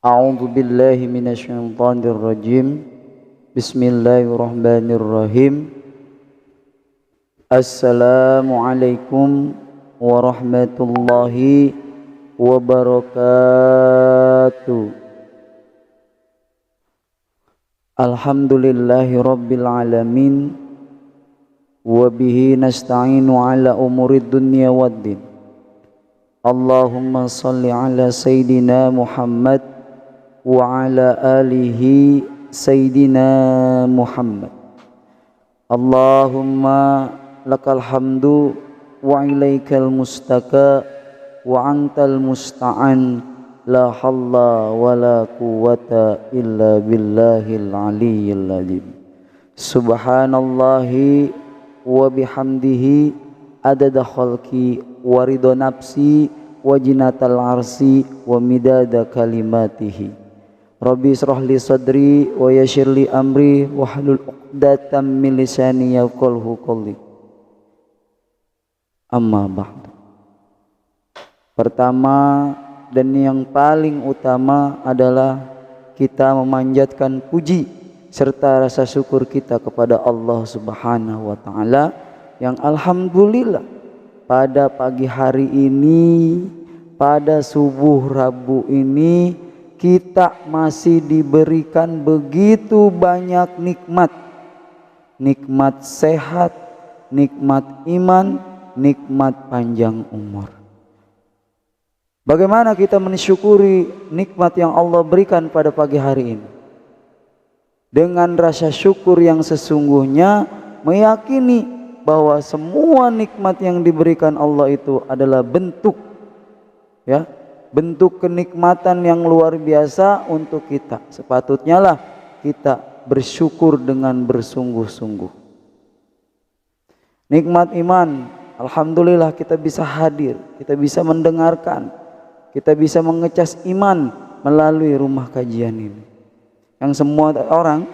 A'udzu billahi minasyaitonir rajim. Bismillahirrahmanirrahim. Assalamualaikum warahmatullahi wabarakatuh. Alhamdulillahi rabbil alamin. Wa bihi nasta'inu ala umurid dunya waddin. Allahumma salli ala sayyidina Muhammad wa ala alihi sayyidina Muhammad. Allahumma lakal hamdu wa ilaikal mustaka wa antal musta'an, la halla wa la quwwata illa billahil aliyyil azim. Subhanallahi wa bihamdihi adada khalqi wa ridha nafsi wa jinatal arsi wa midada kalimatihi. Rabbi israh li sadri wa yassir li amri wa hlul 'uqdatam min lisani yafqahu qawli. Amma ba'du. Pertama dan yang paling utama adalah kita memanjatkan puji serta rasa syukur kita kepada Allah Subhanahu wa taala yang alhamdulillah pada pagi hari ini, pada subuh Rabu ini, kita masih diberikan begitu banyak nikmat. Nikmat sehat, nikmat iman, nikmat panjang umur. Bagaimana kita mensyukuri nikmat yang Allah berikan pada pagi hari ini? Dengan rasa syukur yang sesungguhnya, meyakini bahwa semua nikmat yang diberikan Allah itu adalah bentuk kenikmatan yang luar biasa untuk kita. Sepatutnya lah kita bersyukur dengan bersungguh-sungguh. Nikmat iman, alhamdulillah kita bisa hadir, kita bisa mendengarkan, kita bisa mengecas iman melalui rumah kajian ini. Yang semua orang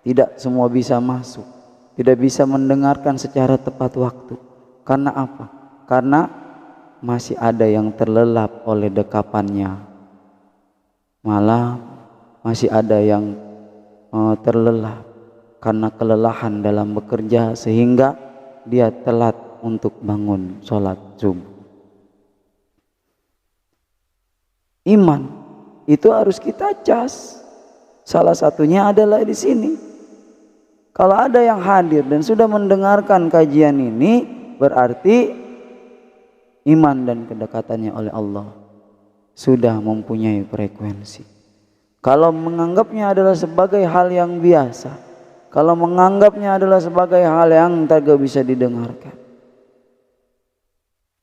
tidak semua bisa masuk, tidak bisa mendengarkan secara tepat waktu. Karena apa? Karena masih ada yang terlelap oleh dekapannya. Malah masih ada yang terlelap karena kelelahan dalam bekerja sehingga dia telat untuk bangun sholat subuh. Iman itu harus kita cas. Salah satunya adalah di sini. Kalau ada yang hadir dan sudah mendengarkan kajian ini, berarti iman dan kedekatannya oleh Allah sudah mempunyai frekuensi. Kalau menganggapnya adalah sebagai hal yang biasa, kalau menganggapnya adalah sebagai hal yang tidak bisa didengarkan,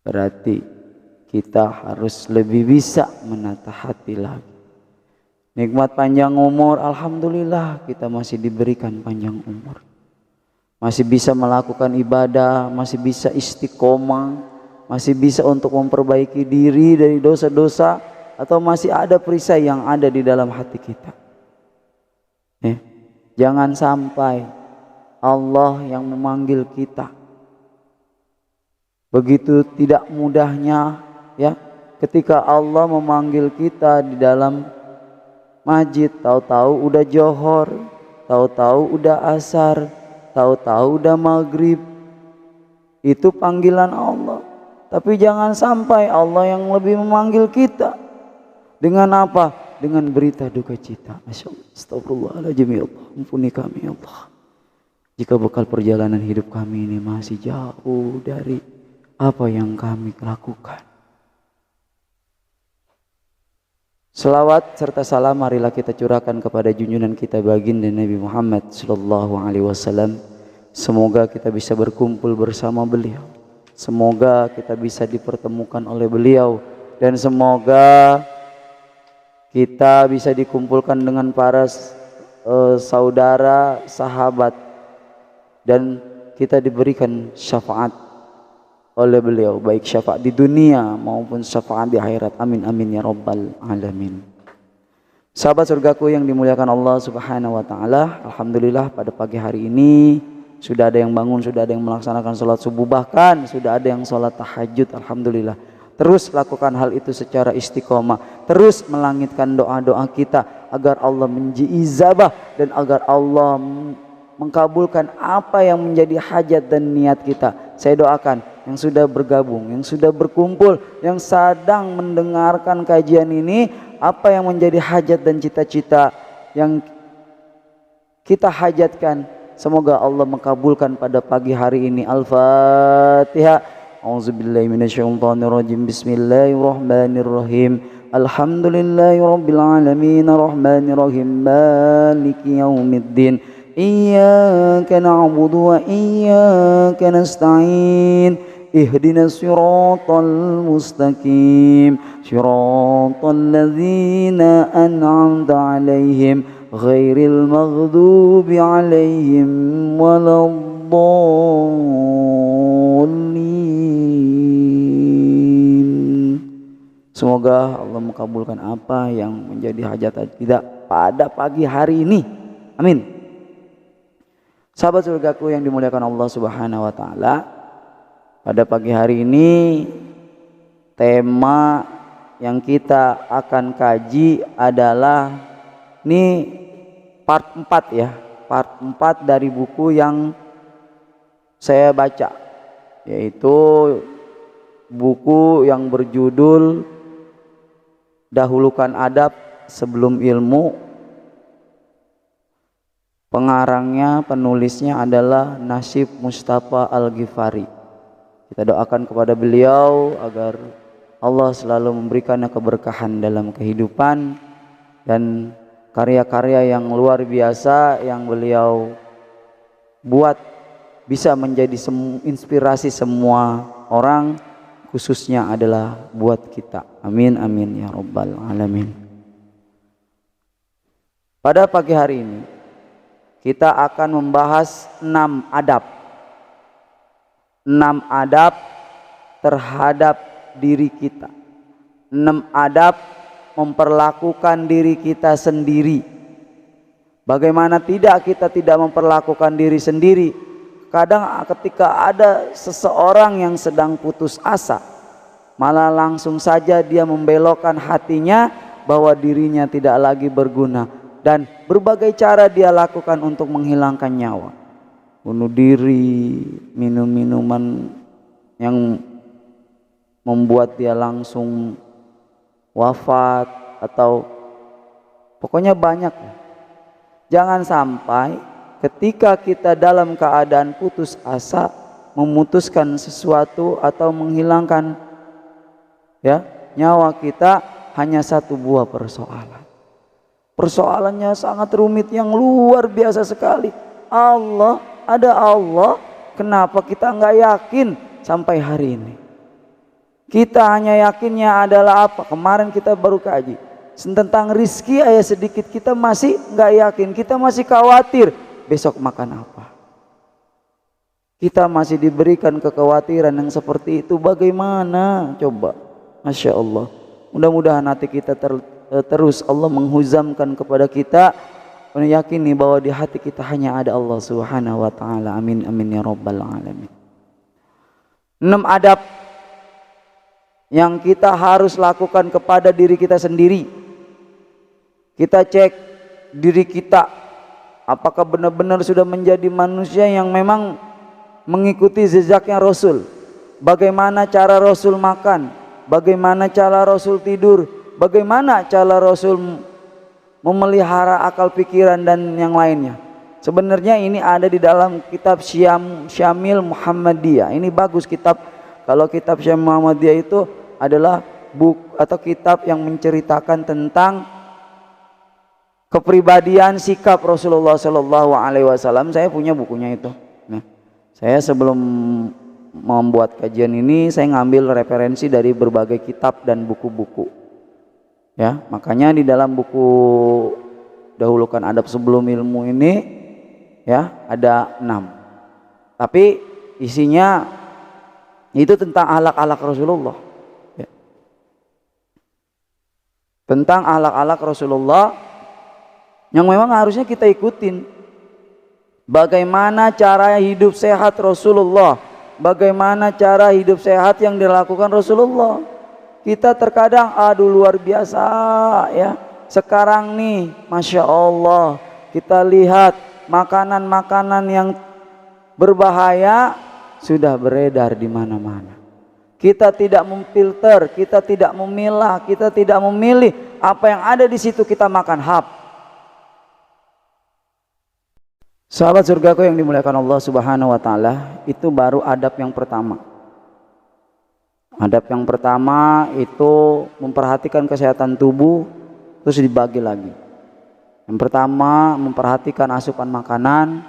berarti kita harus lebih bisa menata hati lagi. Nikmat panjang umur, alhamdulillah kita masih diberikan panjang umur. Masih bisa melakukan ibadah, masih bisa istiqomah, masih bisa untuk memperbaiki diri dari dosa-dosa, atau masih ada perisai yang ada di dalam hati kita. Jangan sampai Allah yang memanggil kita begitu tidak mudahnya, ketika Allah memanggil kita di dalam masjid, tahu-tahu udah johor, tahu-tahu udah asar, tahu-tahu udah maghrib. Itu panggilan Allah. Tapi jangan sampai Allah yang lebih memanggil kita dengan apa? Dengan berita duka cita. Masya Allah, astagfirullahaladzim, ya Allah, ampuni kami ya Allah. Jika bekal perjalanan hidup kami ini masih jauh dari apa yang kami lakukan. Selawat serta salam marilah kita curahkan kepada junjungan kita baginda Nabi Muhammad sallallahu alaihi wasallam. Semoga kita bisa berkumpul bersama beliau. Semoga kita bisa dipertemukan oleh beliau, dan semoga kita bisa dikumpulkan dengan para saudara, sahabat, dan kita diberikan syafaat oleh beliau, baik syafaat di dunia maupun syafaat di akhirat. Amin amin ya rabbal alamin. Sahabat surgaku yang dimuliakan Allah Subhanahu wa taala, alhamdulillah pada pagi hari ini sudah ada yang bangun, sudah ada yang melaksanakan sholat subuh, bahkan sudah ada yang sholat tahajud. Alhamdulillah. Terus lakukan hal itu secara istiqomah. Terus melangitkan doa-doa kita agar Allah menjizabah dan agar Allah mengkabulkan apa yang menjadi hajat dan niat kita. Saya doakan yang sudah bergabung, yang sudah berkumpul, yang sedang mendengarkan kajian ini, apa yang menjadi hajat dan cita-cita yang kita hajatkan, semoga Allah mengkabulkan pada pagi hari ini. Al-Fatihah. A'udzubillahi minasyaitonirrajim. Bismillahirrahmanirrahim. Alhamdulillahirabbil alamin arrahmanirrahim maliki yaumiddin. Iyyaka na'budu wa iyyaka nasta'in. Ihdinas siratal mustaqim. Siratal ladzina an'amta 'alaihim ghairil maghdubi 'alaihim waladdallin. Semoga Allah mengabulkan apa yang menjadi hajat kita pada pagi hari ini. Amin. Sahabat surgaku yang dimuliakan Allah Subhanahu wa taala, pada pagi hari ini tema yang kita akan kaji adalah ini part 4 ya, part 4 dari buku yang saya baca, yaitu buku yang berjudul Dahulukan Adab Sebelum Ilmu. Pengarangnya, penulisnya adalah Nasyib Mustafa Al-Ghifari. Kita doakan kepada beliau agar Allah selalu memberikannya keberkahan dalam kehidupan dan karya-karya yang luar biasa yang beliau buat bisa menjadi inspirasi semua orang, khususnya adalah buat kita. Amin amin ya rabbal alamin. Pada pagi hari ini kita akan membahas 6 adab. 6 adab terhadap diri kita. 6 adab memperlakukan diri kita sendiri. Bagaimana kita tidak memperlakukan diri sendiri? Kadang ketika ada seseorang yang sedang putus asa, malah langsung saja dia membelokkan hatinya bahwa dirinya tidak lagi berguna. Dan berbagai cara dia lakukan untuk menghilangkan nyawa. Bunuh diri, minum minuman yang membuat dia langsung wafat, atau pokoknya banyak. Jangan sampai ketika kita dalam keadaan putus asa memutuskan sesuatu atau menghilangkan nyawa kita hanya satu buah persoalan. Persoalannya sangat rumit yang luar biasa sekali. Ada Allah, kenapa kita nggak yakin sampai hari ini? Kita hanya yakinnya adalah apa? Kemarin kita baru kaji tentang rizki sedikit, kita masih nggak yakin, kita masih khawatir besok makan apa. Kita masih diberikan kekhawatiran yang seperti itu. Bagaimana? Coba, Masya Allah. Mudah-mudahan hati kita terus Allah menghuzamkan kepada kita, meyakini bahwa di hati kita hanya ada Allah Subhanahu wa taala. Amin amin ya rabbal alamin. 6 adab yang kita harus lakukan kepada diri kita sendiri. Kita cek diri kita, apakah benar-benar sudah menjadi manusia yang memang mengikuti jejaknya Rasul. Bagaimana cara Rasul makan, bagaimana cara Rasul tidur, bagaimana cara Rasul memelihara akal pikiran dan yang lainnya. Sebenarnya ini ada di dalam kitab Syamil Muhammadiyah. Ini bagus kitab. Kalau kitab Syamil Muhammadiyah itu adalah buku atau kitab yang menceritakan tentang kepribadian sikap Rasulullah Shallallahu Alaihi Wasallam. Saya punya bukunya itu. Nah, saya sebelum membuat kajian ini saya ngambil referensi dari berbagai kitab dan buku-buku. Ya, makanya di dalam buku Dahulukan Adab Sebelum Ilmu ini ada 6. Tapi isinya itu tentang akhlak-akhlak Rasulullah. Ya. Tentang akhlak-akhlak Rasulullah yang memang harusnya kita ikutin. Bagaimana cara hidup sehat Rasulullah, bagaimana cara hidup sehat yang dilakukan Rasulullah. Kita terkadang aduh luar biasa ya. Sekarang nih Masya Allah kita lihat makanan-makanan yang berbahaya sudah beredar di mana-mana. Kita tidak memfilter, kita tidak memilah, kita tidak memilih apa yang ada di situ kita makan. Sahabat surgaku yang dimuliakan Allah Subhanahu wa taala, itu baru adab yang pertama. Adab yang pertama itu memperhatikan kesehatan tubuh, terus dibagi lagi. Yang pertama memperhatikan asupan makanan,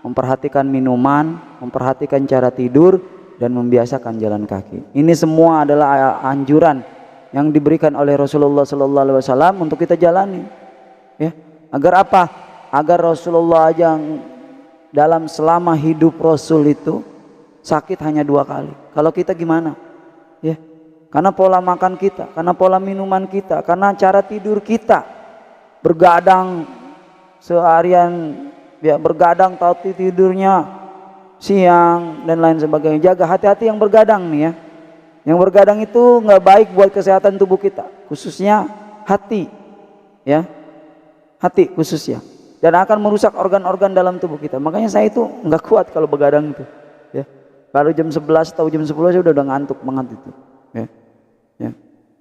memperhatikan minuman, memperhatikan cara tidur, dan membiasakan jalan kaki. Ini semua adalah anjuran yang diberikan oleh Rasulullah SAW untuk kita jalani. Ya, agar apa? Agar Rasulullah yang dalam selama hidup Rasul itu sakit hanya 2 kali. Kalau kita gimana? Ya, karena pola makan kita, karena pola minuman kita, karena cara tidur kita, bergadang seharian, ya bergadang tahu tidurnya siang dan lain sebagainya. Jaga hati-hati yang bergadang nih ya. Yang bergadang itu nggak baik buat kesehatan tubuh kita, khususnya hati, ya, hati khususnya, dan akan merusak organ-organ dalam tubuh kita. Makanya saya itu nggak kuat kalau begadang itu, ya. Baru jam 11 atau jam 10 saya udah ngantuk banget itu, ya, ya.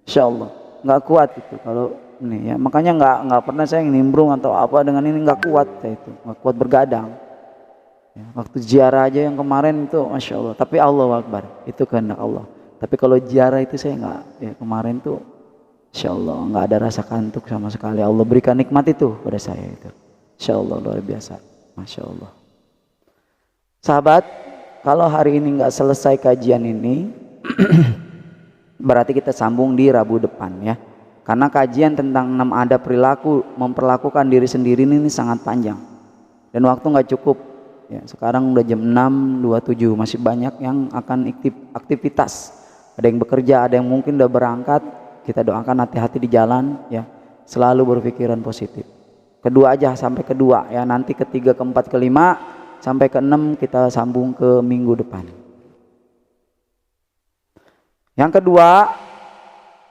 Insya Allah nggak kuat itu kalau ini, ya. Makanya nggak pernah saya nimbrung atau apa dengan ini, nggak kuat saya itu, nggak kuat bergadang. Ya, waktu ziarah aja yang kemarin itu, Masya Allah. Tapi Allahu Akbar, itu kehendak Allah. Tapi kalau ziarah itu saya nggak, ya kemarin tuh, Insya Allah nggak ada rasa kantuk sama sekali. Allah berikan nikmat itu pada saya itu, Insya Allah luar biasa, Masya Allah. Sahabat, kalau hari ini nggak selesai kajian ini, berarti kita sambung di Rabu depan ya. Karena kajian tentang 6 adab perilaku memperlakukan diri sendiri ini sangat panjang dan waktu nggak cukup. Ya, sekarang udah jam 6.27, masih banyak yang akan aktivitas. Ada yang bekerja, ada yang mungkin udah berangkat. Kita doakan hati-hati di jalan ya. Selalu berpikiran positif. Kedua aja sampai kedua ya, nanti ketiga, keempat, kelima sampai ke-6 kita sambung ke minggu depan. Yang kedua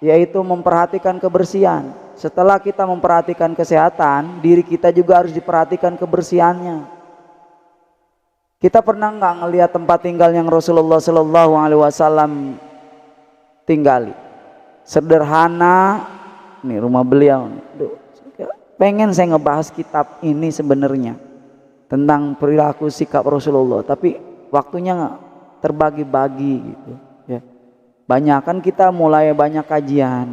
yaitu memperhatikan kebersihan. Setelah kita memperhatikan kesehatan, diri kita juga harus diperhatikan kebersihannya. Kita pernah nggak ngelihat tempat tinggal yang Rasulullah SAW tinggali? Sederhana, nih rumah beliau. Pengen saya ngebahas kitab ini sebenarnya tentang perilaku sikap Rasulullah, tapi waktunya nggak terbagi-bagi gitu. Ya, banyak kan kita mulai banyak kajian.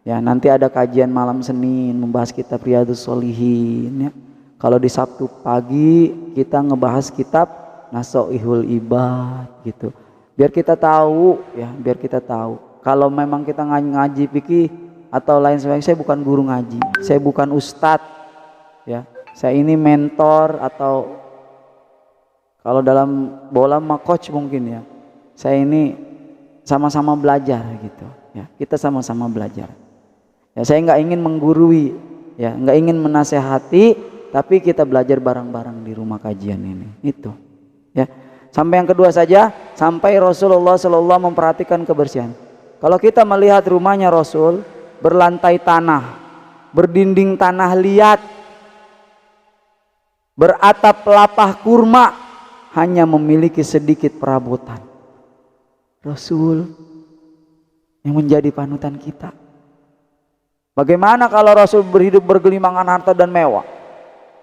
Ya, nanti ada kajian malam Senin membahas kitab Riyadhus Shalihin. Ya. Kalau di Sabtu pagi kita ngebahas kitab Nasoihul Ibad gitu. Biar kita tahu ya, biar kita tahu. Kalau memang kita ngaji fikih atau lain sebagainya, saya bukan guru ngaji, saya bukan ustadz ya. Saya ini mentor atau kalau dalam bola mah coach mungkin ya. Saya ini sama-sama belajar gitu ya. Kita sama-sama belajar. Ya, saya nggak ingin menggurui ya, nggak ingin menasehati. Tapi kita belajar bareng-bareng di rumah kajian ini. Itu ya. Sampai yang kedua saja, sampai Rasulullah SAW memperhatikan kebersihan. Kalau kita melihat rumahnya Rasul berlantai tanah, berdinding tanah liat, beratap pelapah kurma, hanya memiliki sedikit perabotan. Rasul yang menjadi panutan kita. Bagaimana kalau Rasul berhidup bergelimangan harta dan mewah?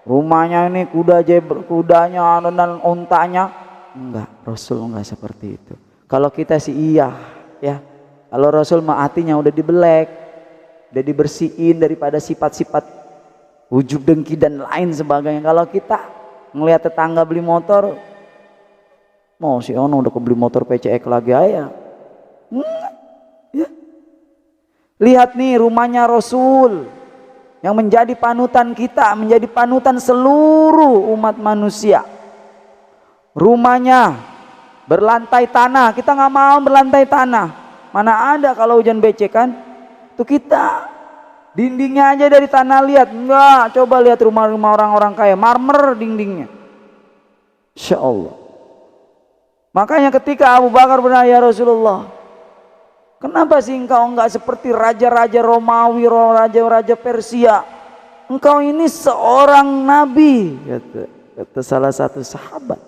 Rumahnya ini kudanya dan untanya, enggak, Rasul enggak seperti itu. Kalau kita sih iya ya. Kalau Rasul mah hatinya udah dibelek, udah dibersihin daripada sifat-sifat ujub dengki dan lain sebagainya. Kalau kita ngelihat tetangga beli motor, mau si ono udah kebeli motor PCX lagi aja. Ya. Lihat nih rumahnya Rasul yang menjadi panutan kita, menjadi panutan seluruh umat manusia. Rumahnya berlantai tanah, kita nggak mau berlantai tanah. Mana ada kalau hujan becek kan? Tuh kita dindingnya aja dari tanah liat. Enggak, coba lihat rumah-rumah orang-orang kaya, marmer dindingnya. Insya Allah. Makanya ketika Abu Bakar bertanya, ya Rasulullah, Kenapa sih engkau enggak seperti raja-raja Romawi, raja-raja Persia? Engkau ini seorang nabi, kata salah satu sahabat.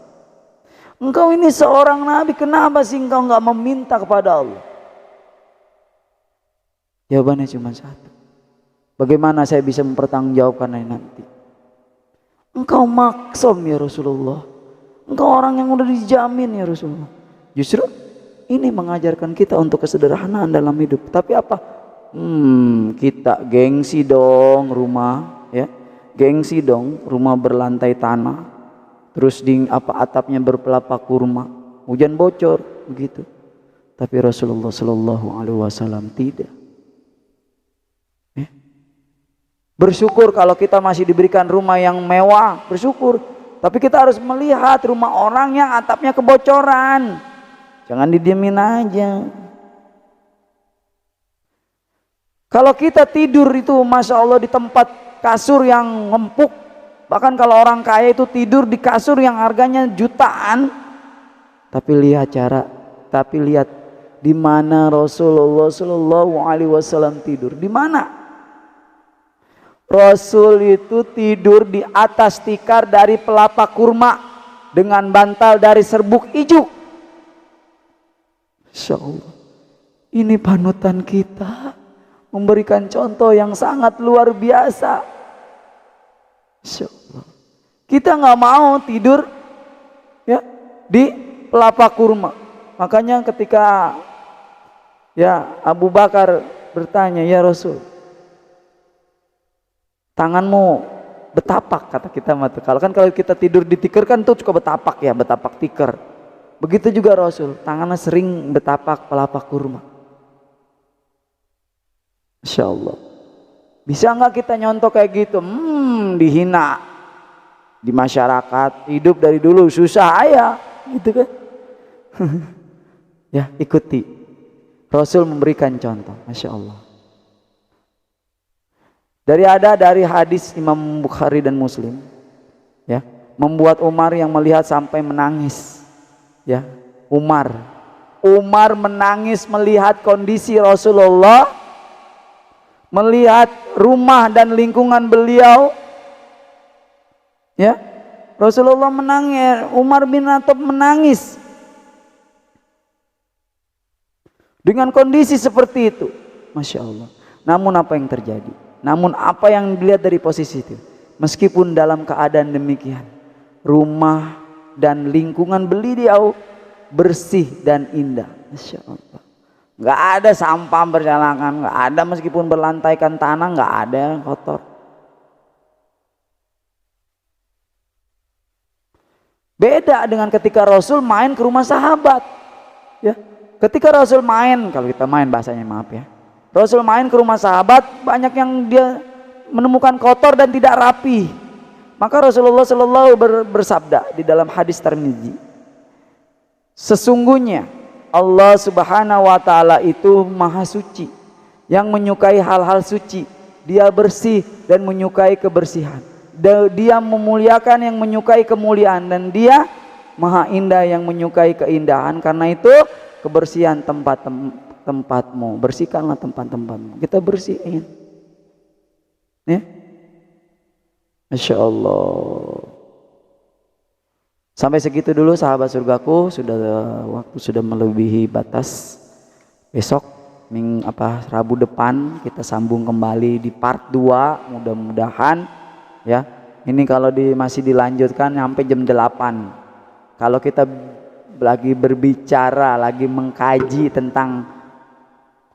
Engkau ini seorang nabi, kenapa sih engkau enggak meminta kepada Allah? Jawabannya cuma satu. Bagaimana saya bisa mempertanggungjawabkannya nanti? Engkau maksum ya Rasulullah. Engkau orang yang udah dijamin ya Rasulullah. Justru ini mengajarkan kita untuk kesederhanaan dalam hidup. Tapi apa? Kita gengsi dong rumah, ya. Gengsi dong rumah berlantai tanah. Terus di atapnya berpelapak kurma. Hujan bocor begitu. Tapi Rasulullah Shallallahu Alaihi Wasallam tidak. Bersyukur kalau kita masih diberikan rumah yang mewah, bersyukur. Tapi kita harus melihat rumah orang yang atapnya kebocoran. Jangan didiemin aja. Kalau kita tidur itu Masya Allah di tempat kasur yang empuk. Bahkan kalau orang kaya itu tidur di kasur yang harganya jutaan. Tapi lihat di mana Rasulullah Shallallahu Alaihi Wasallam tidur. Di mana? Rasul itu tidur di atas tikar dari pelapa kurma dengan bantal dari serbuk ijuk. Insya Allah, ini panutan kita memberikan contoh yang sangat luar biasa. Insya Allah, kita nggak mau tidur ya di pelapa kurma. Makanya ketika ya Abu Bakar bertanya, ya Rasul, tanganmu betapak, kata kita mah. Kalau kita tidur di tikar kan tuh suka betapak ya, betapak tikar. Begitu juga Rasul, tangannya sering betapak pelapa kurma. Insya Allah. Bisa nggak kita nyontok kayak gitu? Dihina di masyarakat, hidup dari dulu susah ayah, gitu kan? Ya ikuti. Rasul memberikan contoh, Masya Allah. Dari hadis Imam Bukhari dan Muslim, ya, membuat Umar yang melihat sampai menangis, ya, Umar menangis melihat kondisi Rasulullah, melihat rumah dan lingkungan beliau, ya, Rasulullah menangis, Umar bin Khattab menangis dengan kondisi seperti itu, Masya Allah. Namun apa yang terjadi? Namun apa yang dilihat dari posisi itu, meskipun dalam keadaan demikian, rumah dan lingkungan beliau bersih dan indah, Masya Allah. Nggak ada sampah berserakan, nggak ada, meskipun berlantaikan tanah nggak ada yang kotor. Beda dengan ketika Rasul main ke rumah sahabat, ya. Ketika Rasul main, kalau kita main bahasanya maaf ya, Rasul main ke rumah sahabat, banyak yang dia menemukan kotor dan tidak rapi. Maka Rasulullah Shallallahu bersabda di dalam hadis Tirmidzi, sesungguhnya Allah Subhanahu wa Ta'ala itu maha suci, yang menyukai hal-hal suci. Dia bersih dan menyukai kebersihan. Dia memuliakan yang menyukai kemuliaan, dan dia maha indah yang menyukai keindahan. Karena itu kebersihan tempatmu, bersihkanlah tempat-tempatmu. Kita bersihin, ya. Masya Allah. Sampai segitu dulu sahabat surgaku, waktu sudah melebihi batas. Besok Rabu depan kita sambung kembali di part 2, mudah-mudahan ya. Ini kalau masih dilanjutkan sampai jam 8. Kalau kita lagi berbicara, lagi mengkaji tentang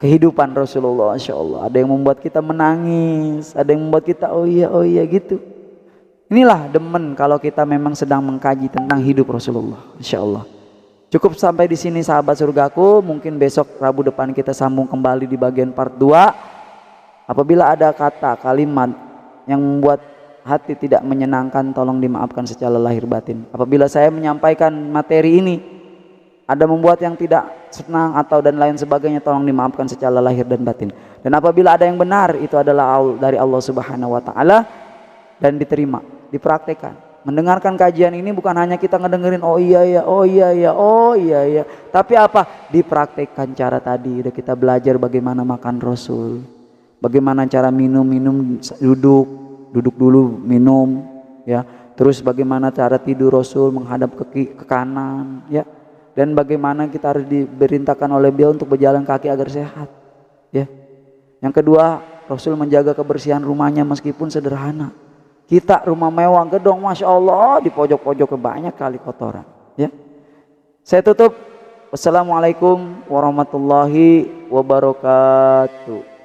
kehidupan Rasulullah, Insya Allah, ada yang membuat kita menangis, ada yang membuat kita oh iya gitu. Inilah demen kalau kita memang sedang mengkaji tentang hidup Rasulullah, Insya Allah. Cukup sampai di sini sahabat surgaku. Mungkin besok Rabu depan kita sambung kembali di bagian part 2. Apabila ada kata kalimat yang membuat hati tidak menyenangkan, tolong dimaafkan secara lahir batin. Apabila saya menyampaikan materi ini ada membuat yang tidak senang atau dan lain sebagainya, tolong dimaafkan secara lahir dan batin. Dan apabila ada yang benar, itu adalah dari Allah Subhanahu wa Ta'ala dan diterima, dipraktekkan, Mendengarkan kajian ini bukan hanya kita ngedengerin oh iya ya, oh iya ya, oh iya ya. Tapi apa? Dipraktekkan cara tadi. Udah kita belajar bagaimana makan Rasul. Bagaimana cara minum duduk dulu minum ya. Terus bagaimana cara tidur Rasul menghadap ke kanan ya. Dan bagaimana kita harus diperintahkan oleh beliau untuk berjalan kaki agar sehat ya. Yang kedua, Rasul menjaga kebersihan rumahnya meskipun sederhana. Kita rumah mewah gedong, masya Allah, di pojok-pojok banyak kali kotoran. Ya, saya tutup. Wassalamualaikum warahmatullahi wabarakatuh.